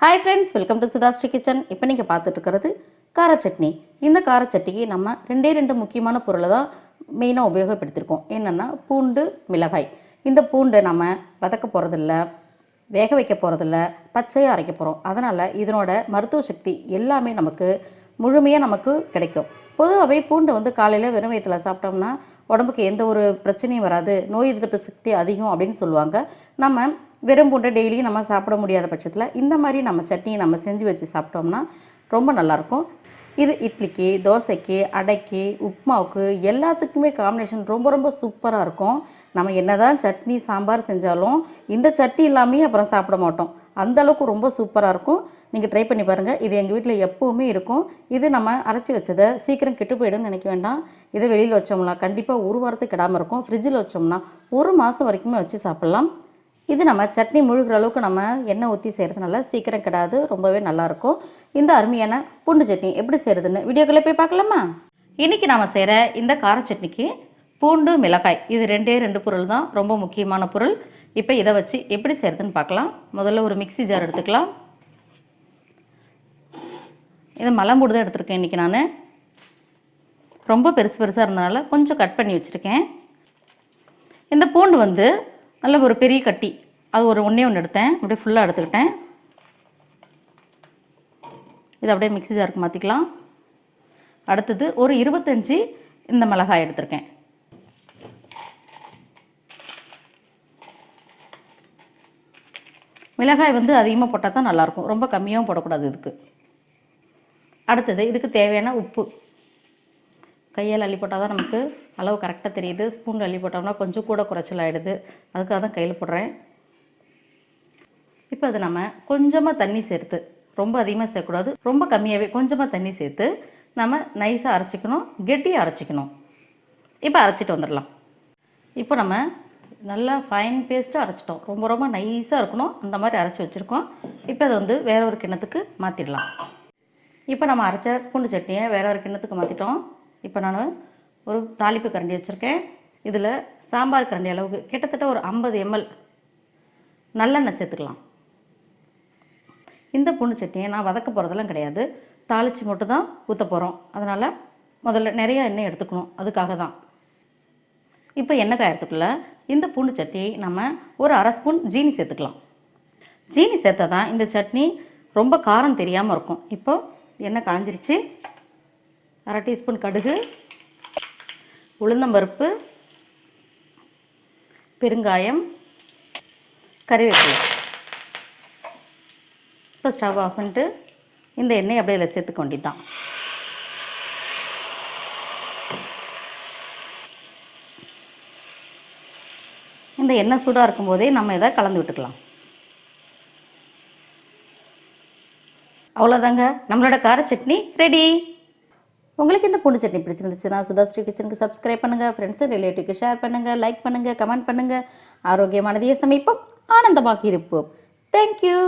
Hi friends, welcome to Sithashri kitchen. இப்போ நீங்கள் பார்த்துட்டு இருக்கிறது கார சட்னி. இந்த கார சட்னிக்கு நம்ம ரெண்டு முக்கியமான பொருளை தான் மெயினாக உபயோகப்படுத்தியிருக்கோம். என்னென்னா பூண்டு, மிளகாய். இந்த பூண்டை நம்ம வதக்க போகிறதில்ல, வேக வைக்க போகிறதில்ல, பச்சையாக அரைக்க போகிறோம். அதனால் இதனோட மருத்துவ சக்தி எல்லாமே நமக்கு முழுமையாக நமக்கு கிடைக்கும். பொதுவாகவே பூண்டை காலையில் வெறும் வயிற்றில் சாப்பிட்டோம்னா உடம்புக்கு எந்த ஒரு பிரச்சனையும் வராது, நோய் எதிர்ப்பு சக்தி அதிகம் அப்படின்னு சொல்லுவாங்க. நம்ம வெறும் பூண்டை டெய்லியும் நம்ம சாப்பிட முடியாத பட்சத்தில் இந்த மாதிரி நம்ம சட்னியை நம்ம செஞ்சு வச்சு சாப்பிட்டோம்னா ரொம்ப நல்லாயிருக்கும். இது இட்லிக்கு, தோசைக்கு, அடைக்கு, உப்புமாவுக்கு எல்லாத்துக்குமே காம்பினேஷன் ரொம்ப சூப்பராக இருக்கும். நம்ம என்ன தான் சட்னி சாம்பார் செஞ்சாலும் இந்த சட்னி இல்லாமே அப்புறம் சாப்பிட மாட்டோம். அந்தளவுக்கு ரொம்ப சூப்பராக இருக்கும். நீங்கள் ட்ரை பண்ணி பாருங்கள். இது எங்கள் வீட்டில் எப்போவுமே இருக்கும். இது நம்ம அரைச்சி வச்சதை சீக்கிரம் கெட்டு போயிடும்னு நினைக்க வேண்டாம். இதை வெளியில் வச்சோம்னா கண்டிப்பாக ஒரு வாரத்துக்கு கெடாமல் இருக்கும். ஃப்ரிட்ஜில் வச்சோம்னா ஒரு மாதம் வரைக்குமே வச்சு சாப்பிட்லாம். இது நம்ம சட்னி முழுகிற அளவுக்கு நம்ம எண்ணெய் ஊற்றி செய்கிறதுனால சீக்கிரம் கெடாது, ரொம்பவே நல்லாயிருக்கும். இந்த அருமையான பூண்டு சட்னி எப்படி செய்கிறதுன்னு வீடியோக்குள்ளே போய் பார்க்கலாமா? இன்றைக்கி நாம் செய்கிற இந்த கார சட்னிக்கு பூண்டு, மிளகாய் இது ரெண்டு பொருள் தான் ரொம்ப முக்கியமான பொருள். இப்போ இதை வச்சு எப்படி செய்கிறதுன்னு பார்க்கலாம். முதல்ல ஒரு மிக்ஸி ஜார் எடுத்துக்கலாம். இது மலம்பூடு தான் எடுத்துருக்கேன் இன்றைக்கி. நான் ரொம்ப பெருசாக இருந்தனால கொஞ்சம் கட் பண்ணி வச்சுருக்கேன். இந்த பூண்டு நல்ல ஒரு பெரிய கட்டி, அது ஒரு ஒன்றே எடுத்தேன். அப்படியே ஃபுல்லாக எடுத்துக்கிட்டேன். இதை அப்படியே மிக்ஸி ஜாருக்கு மாற்றிக்கலாம். அடுத்தது ஒரு 25 இந்த மிளகாய் எடுத்திருக்கேன். மிளகாய் அதிகமாக போட்டால் தான் நல்லாயிருக்கும், ரொம்ப கம்மியாகவும் போடக்கூடாது இதுக்கு. அடுத்தது இதுக்கு தேவையான உப்பு. கையால் அள்ளி போட்டால் தான் நமக்கு அளவு கரெக்டாக தெரியுது. ஸ்பூனில் அள்ளி போட்டோம்னா கொஞ்சம் கூட குறைச்சல் ஆகிடுது. அதுக்காக தான் கையில் போடுறேன். இப்போ அது நம்ம கொஞ்சமாக தண்ணி சேர்த்து, ரொம்ப அதிகமாக சேர்க்கக்கூடாது, ரொம்ப கம்மியாகவே கொஞ்சமாக தண்ணி சேர்த்து நம்ம நைஸாக அரைச்சிக்கணும், கெட்டியாக அரைச்சிக்கணும். இப்போ அரைச்சிட்டு வந்துடலாம். இப்போ நம்ம நல்லா ஃபைன் பேஸ்ட்டாக அரைச்சிட்டோம். ரொம்ப நைஸாக இருக்கணும், அந்த மாதிரி அரைச்சி வச்சுருக்கோம். இப்போ அதை வேற ஒரு கிண்ணத்துக்கு மாற்றிடலாம். இப்போ நம்ம அரைச்ச பூண்டு சட்னியை வேற ஒரு கிண்ணத்துக்கு மாற்றிட்டோம். இப்போ நான் ஒரு தாளிப்பு கரண்டி வச்சுருக்கேன். இதில் சாம்பார் கரண்டி அளவுக்கு கிட்டத்தட்ட ஒரு 50 ml நல்லெண்ணெய் சேர்த்துக்கலாம். இந்த பூண்டு சட்னியை நான் வதக்க போகிறதெல்லாம் கிடையாது, தாளித்து மட்டும் தான் ஊற்ற போகிறோம். அதனால் முதல்ல நிறையா எண்ணெய் எடுத்துக்கணும், அதுக்காக தான். இப்போ எண்ணெய் காயறதுக்குள்ளே இந்த பூண்டு சட்னியை நம்ம ஒரு 1/2 ஸ்பூன் ஜீனி சேர்த்துக்கலாம். ஜீனி சேர்த்தா தான் இந்த சட்னி ரொம்ப காரம் தெரியாமல் இருக்கும். இப்போ எண்ணெய் காஞ்சிருச்சு. 1/2 டீஸ்பூன் கடுகு, உளுந்தம்பருப்பு, பெருங்காயம், கறிவேப்பிலை. இப்போ ஸ்டவ் ஆஃப் பண்ணிட்டு இந்த எண்ணெய் அப்படியே இதில் சேர்த்துக்க வேண்டியதுதான். இந்த எண்ணெய் சூடாக இருக்கும்போதே நம்ம இதை கலந்து விட்டுக்கலாம். அவ்வளோதாங்க, நம்மளோட கார சட்னி ரெடி. உங்களுக்கு இந்த பூண்டு சட்னி பிடிச்சிருந்துச்சுன்னா சுதாஸ்ரீ கிச்சனுக்கு சப்ஸ்கிரைப் பண்ணுங்கள், ஃப்ரெண்ட்ஸ் அண்ட் ரிலேட்டிவ்க்கு ஷேர் பண்ணுங்கள், லைக் பண்ணுங்கள், கமெண்ட் பண்ணுங்கள். ஆரோக்கியமானதையே சமைப்போம், ஆனந்தமாக இருப்போம். தேங்க்யூ.